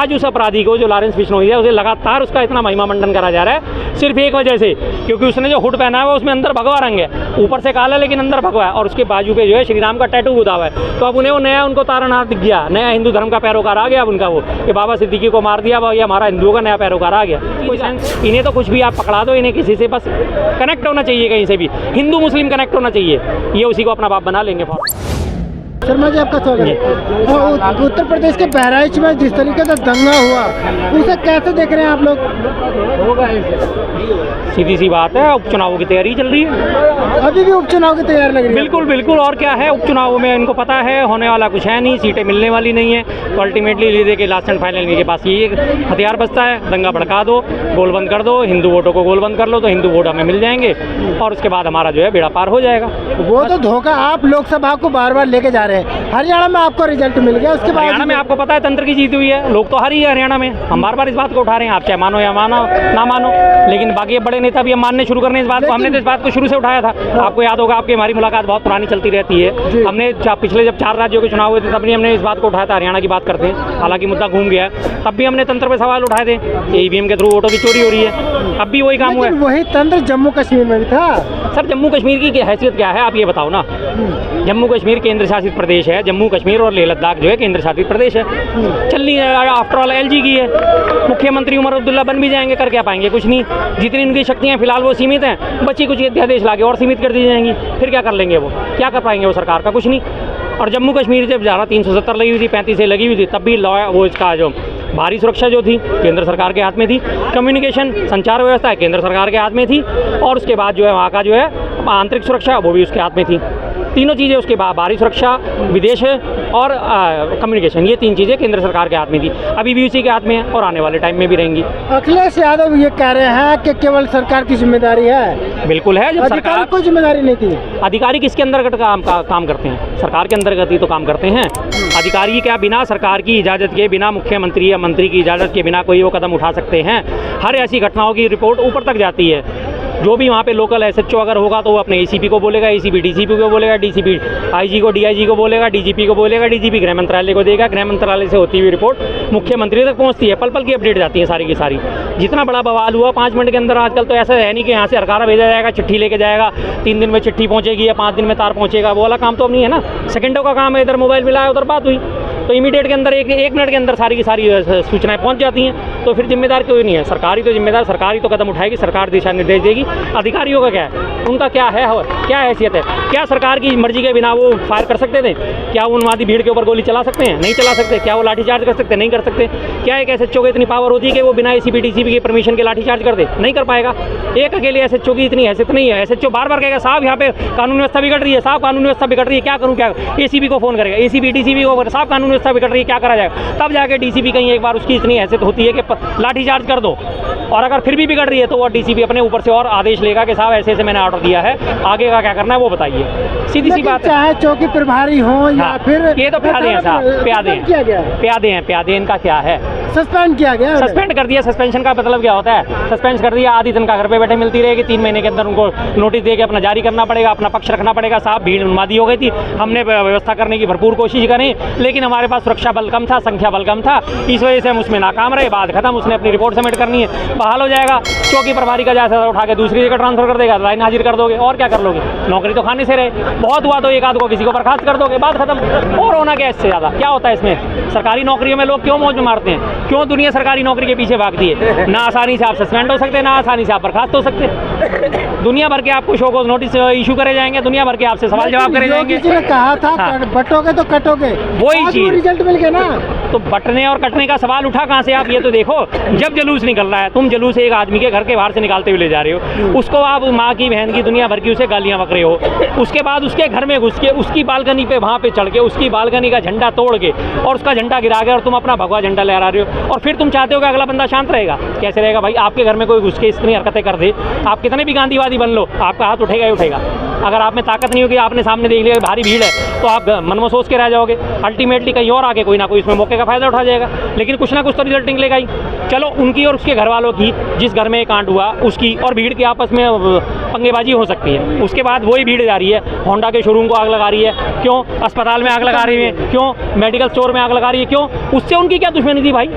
आज उस अपराधी को जो लॉरेंस बिश्नोई है उसे लगातार उसका इतना महिमा मंडन करा जा रहा है सिर्फ एक वजह से, क्योंकि उसने जो हुड पहना है वो उसमें अंदर भगवा रंग है, ऊपर से काला लेकिन अंदर भगवा है, और उसके बाजू पे जो है श्री राम का टैटू गुदा हुआ है। तो अब उन्हें वो नया उनको तारणहार दिख गया, नया हिंदू धर्म का पैरोकार आ गया अब उनका, वो कि बाबा सिद्दीकी को मार दिया, ये हमारा हिंदुओं का नया पैरोकार आ गया। कोई सेंस इन्हें तो कुछ भी आप पकड़ा दो, इन्हें किसी से बस कनेक्ट होना चाहिए, कहीं से भी हिंदू मुस्लिम कनेक्ट होना चाहिए, ये उसी को अपना बाप बना लेंगे। शर्मा जी आपका स्वागत है। उत्तर प्रदेश के बहराइच में जिस तरीके से दंगा हुआ उसे कैसे देख रहे हैं आप लोग? सीधी सी बात है, उपचुनावों की तैयारी चल रही है, अभी भी उपचुनाव की तैयारी लग रही है। बिल्कुल बिल्कुल, और क्या है, उपचुनावों में इनको पता है होने वाला कुछ है नहीं, सीटें मिलने वाली नहीं है, तो अल्टीमेटली लीजिए कि लास्ट एंड फाइनल इनके पास ये हथियार बचता है, दंगा भड़का दो, गोल बंद कर दो, हिंदू वोटों को गोल बंद कर लो तो हिंदू वोट हमें मिल जाएंगे, और उसके बाद हमारा जो है बेड़ा पार हो जाएगा। वो तो धोखा आप लोकसभा को बार बार लेके जा रहे हैं, हरियाणा में आपको रिजल्ट मिल गया, उसके बाद हरियाणा में आपको पता है तंत्र की जीत हुई है, लोग तो हारी है हरियाणा में, हम बार बार इस बात को उठा रहे हैं, आप चाहे मानो या मानो ना मानो, लेकिन बाकी बड़े नेता भी हम मानने शुरू करने इस बात को, हमने तो इस बात को शुरू से उठाया था। आपको याद होगा, आपकी हमारी मुलाकात बहुत पुरानी चलती रहती है, हमने पिछले जब 4 राज्यों के चुनाव हुए थे तब भी हमने इस बात को उठाया था, हरियाणा की बात करते हैं, हालांकि मुद्दा घूम गया, तब भी हमने तंत्र पे सवाल उठाए थे, ईवीएम के थ्रू वोटों की चोरी हो रही है, अब भी वही काम हुआ है। वही तंत्र जम्मू कश्मीर में भी था। सर जम्मू कश्मीर की हैसियत क्या है आप ये बताओ ना, जम्मू कश्मीर केंद्र शासित प्रदेश है, जम्मू कश्मीर और लेह लद्दाख जो है केंद्र शासित प्रदेश है, चल नहीं आफ्टर ऑल एलजी की है, मुख्यमंत्री उमर अब्दुल्ला बन भी जाएंगे, कर क्या पाएंगे, कुछ नहीं, जितनी उनकी शक्तियां फिलहाल वो सीमित हैं, बची कुछ अध्यादेश लाके और सीमित कर दी जाएंगी, फिर क्या कर लेंगे, वो क्या कर पाएंगे वो सरकार का, कुछ नहीं। और जम्मू कश्मीर जब ज़्यादा 370 लगी हुई थी, 35 से लगी हुई थी, तब भी लॉ वो इसका जो भारी सुरक्षा जो थी केंद्र सरकार के हाथ में थी, कम्युनिकेशन संचार व्यवस्था केंद्र सरकार के हाथ में थी, और उसके बाद जो है वहाँ का जो है आंतरिक सुरक्षा वो भी उसके हाथ में थी, तीनों चीज़ें उसके बाद बाहरी सुरक्षा, विदेश और कम्युनिकेशन, ये 3 चीज़ें केंद्र सरकार के हाथ में थी, अभी भी उसी के हाथ में है और आने वाले टाइम में भी रहेंगी। अखिलेश यादव ये कह रहे हैं कि केवल सरकार की जिम्मेदारी है। बिल्कुल है, जब सरकार कोई जिम्मेदारी नहीं थी। अधिकारी किसके अंतर्गत काम करते हैं, सरकार के अंतर्गत ही तो काम करते हैं। अधिकारी क्या बिना सरकार की इजाज़त के, बिना मुख्यमंत्री या मंत्री की इजाज़त के बिना कोई वो कदम उठा सकते हैं? हर ऐसी घटनाओं की रिपोर्ट ऊपर तक जाती है, जो भी वहाँ पे लोकल एसएचओ अगर होगा तो वो अपने एसीपी को बोलेगा, एसीपी डीसीपी को बोलेगा, डीसीपी आईजी को, डीआईजी को बोलेगा, डीजीपी को बोलेगा, डीजीपी गृह मंत्रालय को देगा, गृह मंत्रालय से होती हुई रिपोर्ट मुख्यमंत्री तक पहुँचती है, पल पल की अपडेट जाती है सारी की सारी। जितना बड़ा बवाल हुआ 5 मिनट के अंदर, आजकल तो ऐसा है नहीं कि यहाँ से हरकारा भेजा जाएगा, चिट्ठी लेके जाएगा, 3 दिन में चिट्ठी पहुँचेगी या 5 दिन में तार पहुँचेगा, वो वाला काम तो अब नहीं है ना, सेकंडों का काम है, इधर मोबाइल मिलाया उधर बात हुई, तो इमीडिएट के अंदर एक मिनट के अंदर सारी की सारी सूचनाएं पहुंच जाती हैं। तो फिर जिम्मेदार कोई नहीं है, सरकारी तो जिम्मेदार, सरकारी तो कदम उठाएगी, सरकार दिशा निर्देश देगी। अधिकारियों का क्या है, उनका क्या है, क्या हैसियत है? क्या सरकार की मर्जी के बिना वो फायर कर सकते थे? क्या वो उन्मादी भीड़ के ऊपर गोली चला सकते हैं? नहीं चला सकते। क्या वो लाठीचार्ज कर सकते? नहीं कर सकते। क्या एक एसएचओ को इतनी पावर होती है कि वो बिना एसीपी डीसीपी की परमिशन के लाठीचार्ज कर दे? नहीं कर पाएगा। एक अकेले एसएचओ की इतनी हैसियत नहीं है। एसएचओ बार बार कहेगा साहब यहाँ पे कानून व्यवस्था बिगड़ रही है, साहब कानून व्यवस्था बिगड़ रही है, क्या करूँ क्या? एसीपी को फोन करेगा, एसीपी डीसीपी को, साहब कानून व्यवस्था बिगड़ रही है, क्या करा जाएगा? तब जाके डीसीपी कहीं एक बार उसकी इतनी हैसियत होती है कि लाठीचार्ज कर दो, और अगर फिर भी बिगड़ रही है तो वो डीसीपी अपने ऊपर से और आदेश लेगा कि साहब ऐसे ऐसे मैंने ऑर्डर दिया है, आगे का क्या करना है वो बताइए। सीधी सी बात है। चाहे चौकी प्रभारी हो या फिर ये तो प्यादे हैं साहब, प्यादे हैं, प्यादे इनका क्या है? सस्पेंड किया गया, सस्पेंड कर दिया। सस्पेंशन का मतलब क्या होता है? सस्पेंड कर दिया, आधी तनख्वाह घर पे बैठे मिलती रहेगी, 3 महीने के अंदर उनको नोटिस दे के अपना जारी करना पड़ेगा, अपना पक्ष रखना पड़ेगा। साहब भीड़ उन्मादी हो गई थी, हमने व्यवस्था करने की भरपूर कोशिश करी, लेकिन हमारे पास सुरक्षा बल कम था, संख्या बल कम था, इस वजह से हम उसमें नाकाम रहे। बात खत्म, उसने अपनी रिपोर्ट सबमिट करनी है, बहाल हो जाएगा। चौकी प्रभारी का जैसा उठा के दूसरी जगह ट्रांसफर कर देगा, लाइन हाजिर कर दोगे, और क्या कर लोगे? नौकरी तो खाने से रहे, बहुत हुआ तो एक आध को किसी को बर्खास्त कर दोगे, बात खत्म। और होना क्या इससे ज़्यादा क्या होता है इसमें? सरकारी नौकरियों में लोग क्यों मौज में मारते हैं? क्यों दुनिया सरकारी नौकरी के पीछे भागती है? ना आसानी से आप सस्पेंड हो सकते, ना आसानी से आप बर्खास्त हो सकते। दुनिया भर के आपको शो कॉज नोटिस इशू करे जाएंगे, दुनिया भर के आपसे सवाल जवाब करे जाएंगे। कहा था बटोगे तो कटोगे, वही चीज रिजल्ट मिल गया ना। तो बटने और कटने का सवाल उठा कहाँ से? आप ये तो देखो, जब जुलूस निकल रहा है, तुम जुलूस एक आदमी के घर के बाहर से निकालते हुए ले जा रहे हो, उसको आप माँ की बहन की दुनिया भर की उसे गालियाँ बक रहे हो, उसके बाद उसके घर में घुस के उसकी बालकनी पे वहाँ पे चढ़ के उसकी बालकनी का झंडा तोड़ के और उसका झंडा गिरा के और तुम अपना भगवा झंडा लहरा रहे हो, और फिर तुम चाहते हो कि अगला बंदा शांत रहेगा? कैसे रहेगा भाई? आपके घर में कोई घुस के इतनी हरकतें कर दे, आप कितने भी गांधीवादी बन लो, आपका हाथ उठेगा ही उठेगा। अगर आप में ताकत नहीं होगी, आपने सामने देख लिया भारी भीड़ है, तो आप मन में सोच के रह जाओगे, अल्टीमेटली कहीं और आके कोई ना कोई इसमें मौके का फायदा उठा जाएगा, लेकिन कुछ ना कुछ तो रिजल्ट निकलेगा ही। चलो उनकी और उसके घर वालों की, जिस घर में कांड हुआ उसकी और भीड़ की आपस में पंगेबाजी हो सकती है, उसके बाद वही भीड़ जा रही है, होंडा के शोरूम को आग लगा रही है, क्यों? अस्पताल में आग लगा रही है, क्यों? मेडिकल स्टोर में आग लगा रही है, क्यों? उससे उनकी क्या दुश्मनी थी भाई?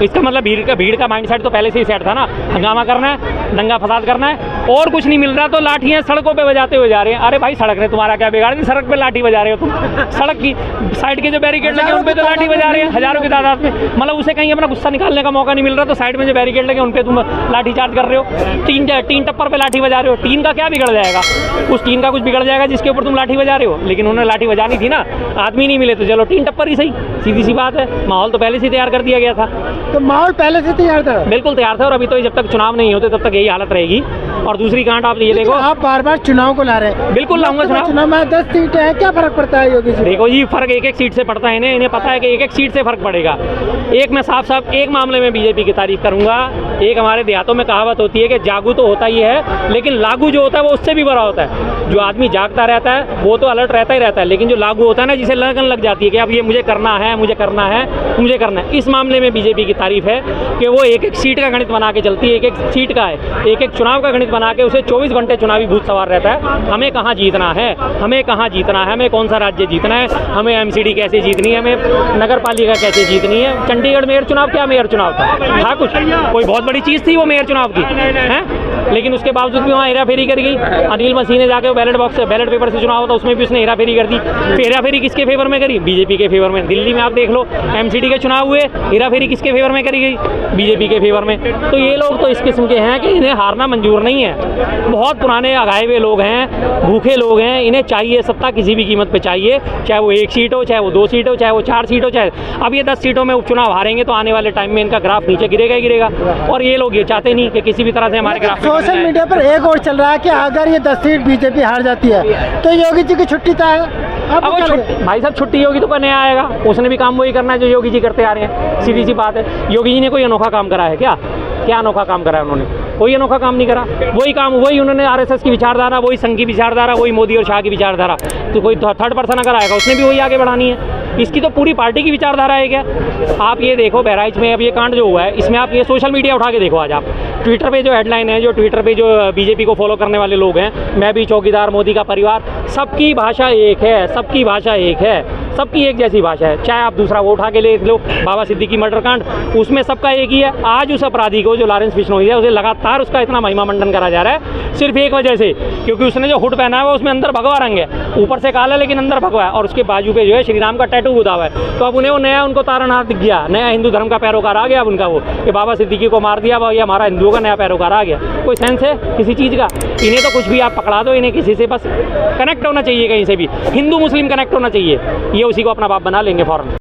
इसका मतलब भीड़ का माइंडसेट तो पहले से ही सेट था ना, हंगामा करना है, दंगा फसाद करना है, और कुछ नहीं मिल रहा तो लाठियाँ सड़कों पे बजाते हुए जा रहे हैं। अरे भाई सड़क ने तुम्हारा क्या बिगाड़ दी, सड़क पे लाठी बजा रहे हो तुम, सड़क की साइड के जो बैरिकेड लगे उन पे तो लाठी बजा रहे हैं हजारों की तादाद में। मतलब उसे कहीं अपना गुस्सा निकालने का मौका नहीं मिल रहा तो साइड में जो बैरिकेड लगे उन पे तुम लाठी चार्ज कर रहे हो, टीन टप्पर पे लाठी बजा रहे हो। टीन का क्या बिगड़ जाएगा, उस टीन का कुछ बिगड़ जाएगा जिसके ऊपर तुम लाठी बजा रहे हो। लेकिन उन्होंने लाठी बजानी थी ना, आदमी नहीं मिले तो चलो टीन टप्पर ही सही, सीधी सी बात है। माहौल तो पहले से तैयार कर दिया गया था, तो माहौल पहले से तैयार था, बिल्कुल तैयार था। और अभी तो जब तक चुनाव नहीं होते तब तक यही हालत रहेगी। और दूसरी कांड आप ये देखो, आप बार बार चुनाव को ला रहे हैं। बिल्कुल लाऊंगा चुनाव में 10 सीटें हैं, क्या फर्क पड़ता है योगी जी? देखो जी, फर्क एक एक सीट से पड़ता है, इन्हें पता है कि एक एक सीट से फर्क पड़ेगा। एक मैं साफ साफ एक मामले में बीजेपी की तारीफ करूंगा। एक हमारे देहातों में कहावत होती है कि जागू तो होता ही है, लेकिन लागू जो होता है वो उससे भी बड़ा होता है। जो आदमी जागता रहता है वो तो अलर्ट रहता ही रहता है, लेकिन जो लागू होता है ना, जिसे लगन लग जाती है कि अब ये मुझे करना है, मुझे करना है, मुझे करना है। इस मामले में बीजेपी की तारीफ है कि वो एक एक सीट का गणित बना के चलती है, एक एक सीट का है, एक एक चुनाव का गणित बना के उसे 24 घंटे चुनावी भूत सवार रहता है। हमें कहाँ जीतना है, हमें कहाँ जीतना है, हमें कौन सा राज्य जीतना है, हमें एमसीडी कैसे जीतनी है, हमें नगर पालिका कैसे जीतनी है। चंडीगढ़ मेयर चुनाव क्या मेयर चुनाव था कुछ कोई बहुत बड़ी चीज़ थी वो मेयर चुनाव की है, लेकिन उसके बावजूद भी वहाँ हेराफेरी कर गई। अनिल मसीह ने जाके बैलेट पेपर से चुनाव होता उसमें भी उसने हेराफेरी कर दी। हेराफेरी किसके फेवर में करी? बीजेपी के फेवर में। दिल्ली में आप देख लो एमसीडी के चुनाव हुए, हेराफेरी किसके फेवर में करी गई? बीजेपी के फेवर में। तो ये लोग तो इस किस्म के हैं कि इन्हें हारना मंजूर नहीं है। बहुत पुराने अगाए हुए लोग हैं, भूखे लोग हैं, इन्हें चाहिए सत्ता किसी भी कीमत पे चाहिए, चाहे वो 1 सीट हो, चाहे वो 2 सीट हो, चाहे वो 4 सीट हो। चाहे अब ये 10 सीटों में उपचुनाव हारेंगे तो आने वाले टाइम में इनका ग्राफ नीचे गिरेगा ही गिरेगा, और ये लोग ये चाहते नहीं कि किसी भी तरह से हमारे ग्राफ। सोशल मीडिया पर एक और चल रहा है कि अगर ये 10 सीट बीजेपी हार जाती है तो योगी जी की छुट्टी तय है। अब वो भाई साहब छुट्टी योगी तो करने आएगा, उसने भी काम वही करना है जो योगी जी करते आ रहे हैं, सीधी सी बात है। योगी जी ने कोई अनोखा काम करा है क्या? क्या अनोखा काम करा है उन्होंने? कोई अनोखा काम नहीं करा। वही काम, वही उन्होंने आरएसएस की विचारधारा, वही संघ की विचारधारा, वही मोदी और शाह की विचारधारा। तो कोई थर्ड पर्सन अगर आएगा उसने भी वही आगे बढ़ानी है। इसकी तो पूरी पार्टी की विचारधारा है क्या? आप ये देखो बहराइच में अब ये कांड जो हुआ है, इसमें आप ये सोशल मीडिया उठा के देखो। आज आप ट्विटर पे जो हेडलाइन है, जो ट्विटर पे जो बीजेपी को फॉलो करने वाले लोग हैं, मैं भी चौकीदार, मोदी का परिवार, सबकी भाषा एक है, सबकी भाषा एक है, सबकी एक जैसी भाषा है। चाहे आप दूसरा वो उठा के ले लो, बाबा सिद्दीकी मर्डर कांड, उसमें सबका एक ही है। आज उस अपराधी को जो लॉरेंस बिश्नोई है, उसे लगातार उसका इतना महिमा मंडन करा जा रहा है सिर्फ एक वजह से, क्योंकि उसने जो हुड पहना है उसमें अंदर भगवा रंग है, ऊपर से काला लेकिन अंदर भगवा है, और उसके बाजू पे जो है श्री राम का टैटू गुदा हुआ है। तो अब उन्हें वो नया उनको तारनहार दिख गया, नया हिंदू धर्म का पैरोकार आ गया अब उनका, वो कि बाबा सिद्दीकी को मार दिया, ये हमारा हिंदुओं का नया पैरोकार आ गया। कोई सेंस है किसी चीज़ का? इन्हें तो कुछ भी आप पकड़ा दो, इन्हें किसी से बस कनेक्ट होना चाहिए, कहीं से भी हिंदू मुस्लिम कनेक्ट होना चाहिए, ये उसी को अपना बाप बना लेंगे फौरन।